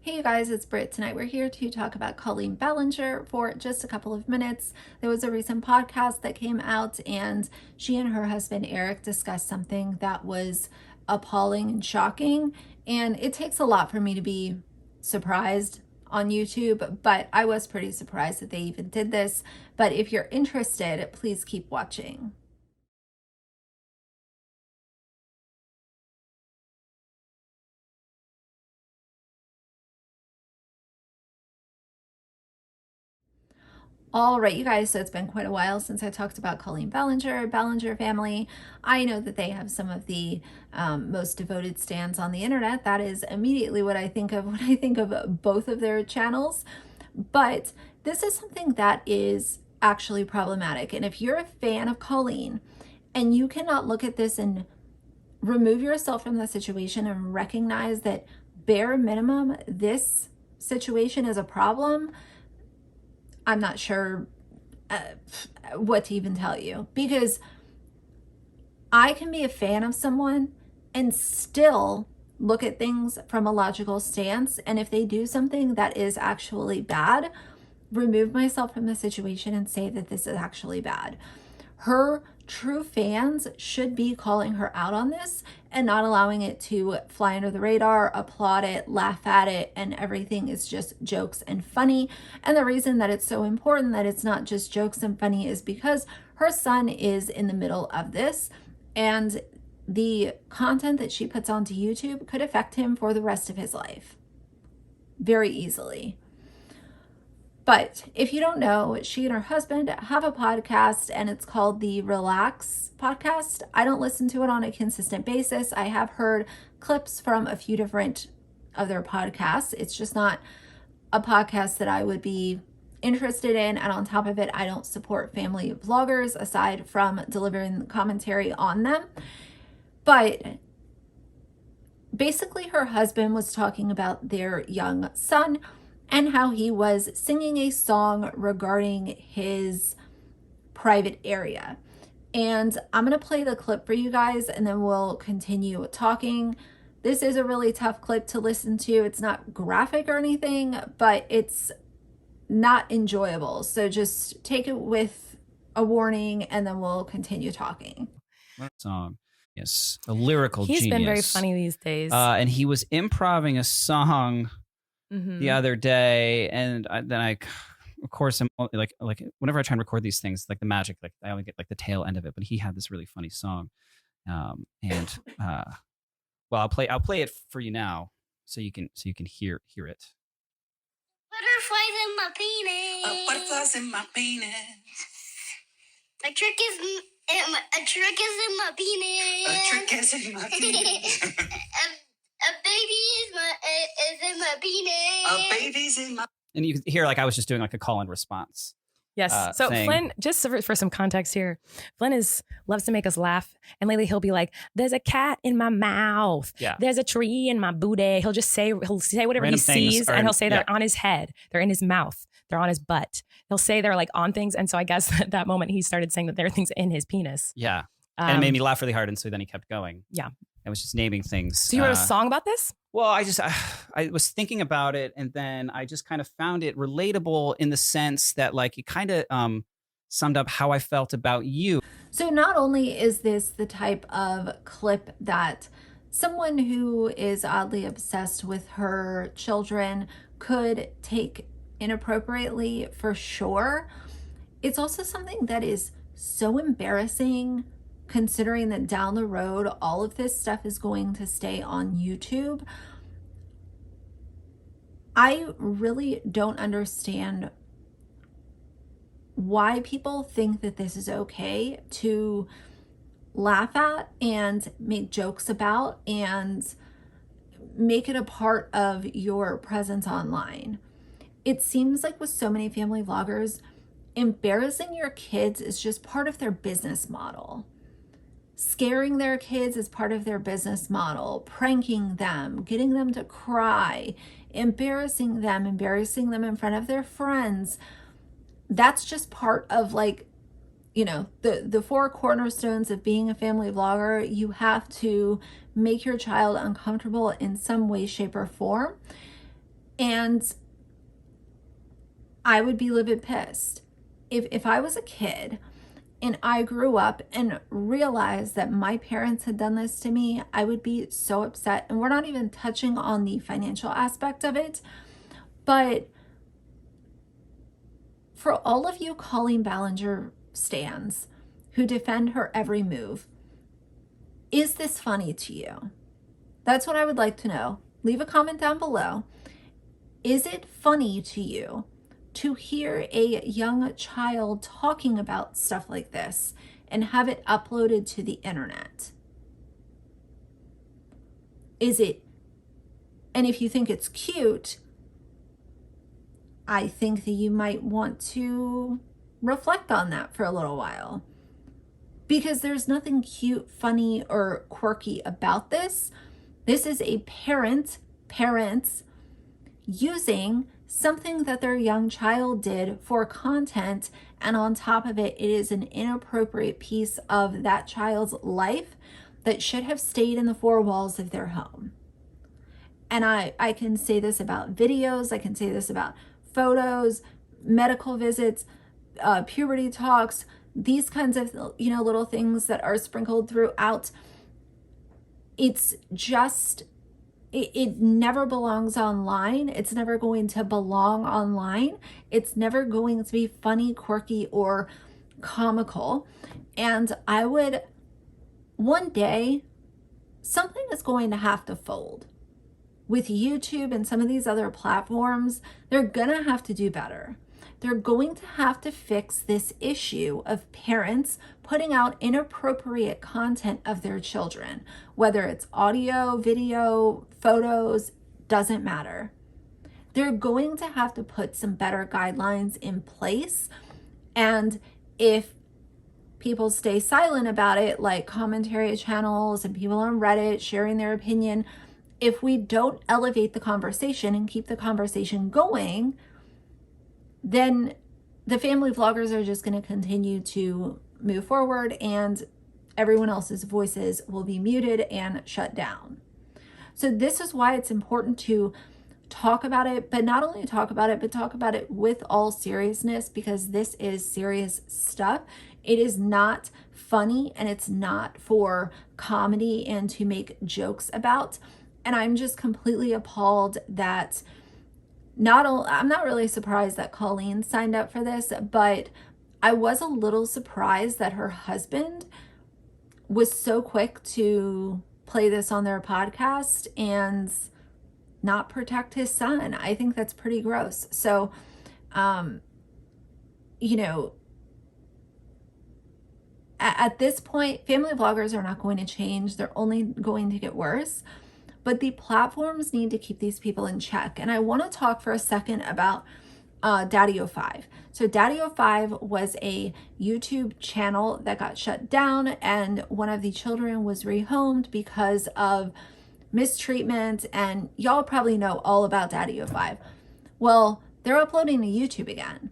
Hey you guys, it's Britt. Tonight we're here to talk about Colleen Ballinger for just a couple of minutes. There was a recent podcast that came out and she and her husband Eric discussed something that was appalling and shocking. And it takes a lot for me to be surprised on YouTube, but I was pretty surprised that they even did this. But if you're interested, please keep watching. All right, you guys, so it's been quite a while since I talked about Colleen Ballinger family. I know that they have some of the most devoted stans on the internet. That is immediately what I think of when I think of both of their channels. But this is something that is actually problematic. And if you're a fan of Colleen and you cannot look at this and remove yourself from the situation and recognize that bare minimum, this situation is a problem, I'm not sure what to even tell you, because I can be a fan of someone and still look at things from a logical stance. And if they do something that is actually bad, remove myself from the situation and say that this is actually bad. Her true fans should be calling her out on this and not allowing it to fly under the radar, applaud it, laugh at it, and everything is just jokes and funny. And the reason that it's so important that it's not just jokes and funny is because her son is in the middle of this, and the content that she puts onto YouTube could affect him for the rest of his life very easily. But if you don't know, she and her husband have a podcast and it's called the Relax Podcast. I don't listen to it on a consistent basis. I have heard clips from a few different of their podcasts. It's just not a podcast that I would be interested in. And on top of it, I don't support family vloggers aside from delivering commentary on them. But basically, her husband was talking about their young son and how he was singing a song regarding his private area. And I'm going to play the clip for you guys and then we'll continue talking. This is a really tough clip to listen to. It's not graphic or anything, but it's not enjoyable. So just take it with a warning and then we'll continue talking. Song. Yes, a lyrical He's genius. Been very funny these days. And he was improvising a song the other day, and then I, of course, I'm like whenever I try and record these things, like the magic, like I only get like the tail end of it. But he had this really funny song, well, I'll play it for you now, so you can hear it. Butterflies in my penis. Butterflies in my penis. A trick is in my penis. A trick is in my penis. A baby is in my penis. A baby's in my. And you can hear like I was just doing like a call and response. Yes. So thing. Flynn, just for some context here, Flynn loves to make us laugh. And lately he'll be like, "There's a cat in my mouth. Yeah. There's a tree in my booty." He'll say whatever Random he sees, and he'll say yeah. they're on his head, they're in his mouth, they're on his butt. He'll say they're like on things, and so I guess at that moment he started saying that there are things in his penis. Yeah, and it made me laugh really hard, and so then he kept going. Yeah, I was just naming things. So you wrote a song about this? Well, I was thinking about it, and then I just kind of found it relatable in the sense that like it kind of summed up how I felt about you. So not only is this the type of clip that someone who is oddly obsessed with her children could take inappropriately, for sure, it's also something that is so embarrassing, considering that down the road, all of this stuff is going to stay on YouTube. I really don't understand why people think that this is okay to laugh at and make jokes about and make it a part of your presence online. It seems like with so many family vloggers, embarrassing your kids is just part of their business model. Scaring their kids is part of their business model. Pranking them, getting them to cry, embarrassing them in front of their friends. That's just part of, like, you know, the four cornerstones of being a family vlogger. You have to make your child uncomfortable in some way, shape, or form. And I would be livid pissed. If I was a kid and I grew up and realized that my parents had done this to me, I would be so upset. And we're not even touching on the financial aspect of it. But for all of you Colleen Ballinger stans who defend her every move, is this funny to you? That's what I would like to know. Leave a comment down below. Is it funny to you to hear a young child talking about stuff like this and have it uploaded to the internet? Is it? And if you think it's cute, I think that you might want to reflect on that for a little while, because there's nothing cute, funny, or quirky about this. This is a parents using something that their young child did for content, and on top of it, it is an inappropriate piece of that child's life that should have stayed in the four walls of their home. And I can say this about videos, I can say this about photos, medical visits, puberty talks, these kinds of, little things that are sprinkled throughout. It's just, it never belongs online. It's never going to belong online. It's never going to be funny, quirky, or comical. And I would, one day, something is going to have to fold. With YouTube and some of these other platforms, they're gonna have to do better. They're going to have to fix this issue of parents putting out inappropriate content of their children, whether it's audio, video, photos, doesn't matter. They're going to have to put some better guidelines in place. And if people stay silent about it, like commentary channels and people on Reddit sharing their opinion, if we don't elevate the conversation and keep the conversation going, then the family vloggers are just going to continue to move forward, and everyone else's voices will be muted and shut down. So this is why it's important to talk about it, but not only talk about it, but talk about it with all seriousness, because this is serious stuff. It is not funny, and it's not for comedy and to make jokes about. And I'm just completely appalled that I'm not really surprised that Colleen signed up for this, but I was a little surprised that her husband was so quick to play this on their podcast and not protect his son. I think that's pretty gross. So, at this point, family vloggers are not going to change. They're only going to get worse. But the platforms need to keep these people in check. And I want to talk for a second about Daddy05. So Daddy05 was a YouTube channel that got shut down, and one of the children was rehomed because of mistreatment. And y'all probably know all about Daddy05. Well, they're uploading to YouTube again.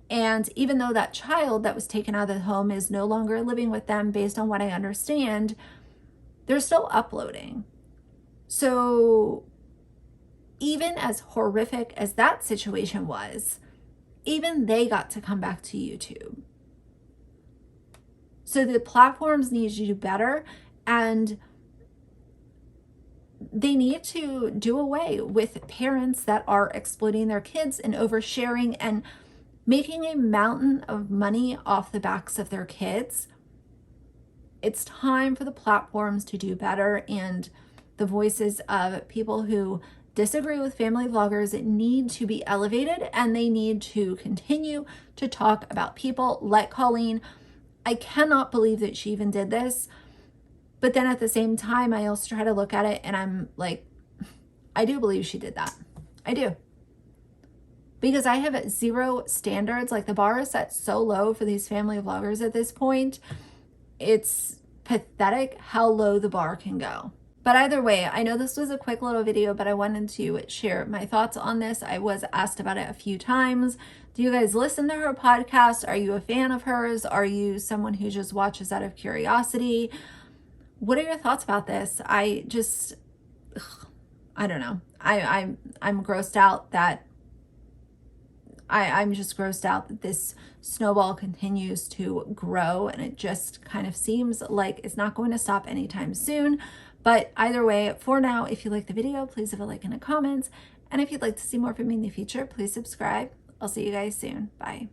And even though that child that was taken out of the home is no longer living with them, based on what I understand, they're still uploading. So even as horrific as that situation was, even they got to come back to YouTube. So the platforms need to do better, and they need to do away with parents that are exploiting their kids and oversharing and making a mountain of money off the backs of their kids. It's time for the platforms to do better, and the voices of people who disagree with family vloggers need to be elevated, and they need to continue to talk about people like Colleen. I cannot believe that she even did this. But then at the same time, I also try to look at it and I'm like, I do believe she did that. I do. Because I have zero standards. Like, the bar is set so low for these family vloggers at this point. It's pathetic how low the bar can go. But either way, I know this was a quick little video, but I wanted to share my thoughts on this. I was asked about it a few times. Do you guys listen to her podcast? Are you a fan of hers? Are you someone who just watches out of curiosity? What are your thoughts about this? I don't know. I'm grossed out that I'm just grossed out that this snowball continues to grow, and it just kind of seems like it's not going to stop anytime soon. But either way, for now, if you like the video, please leave a like and a comment. And if you'd like to see more from me in the future, please subscribe. I'll see you guys soon. Bye.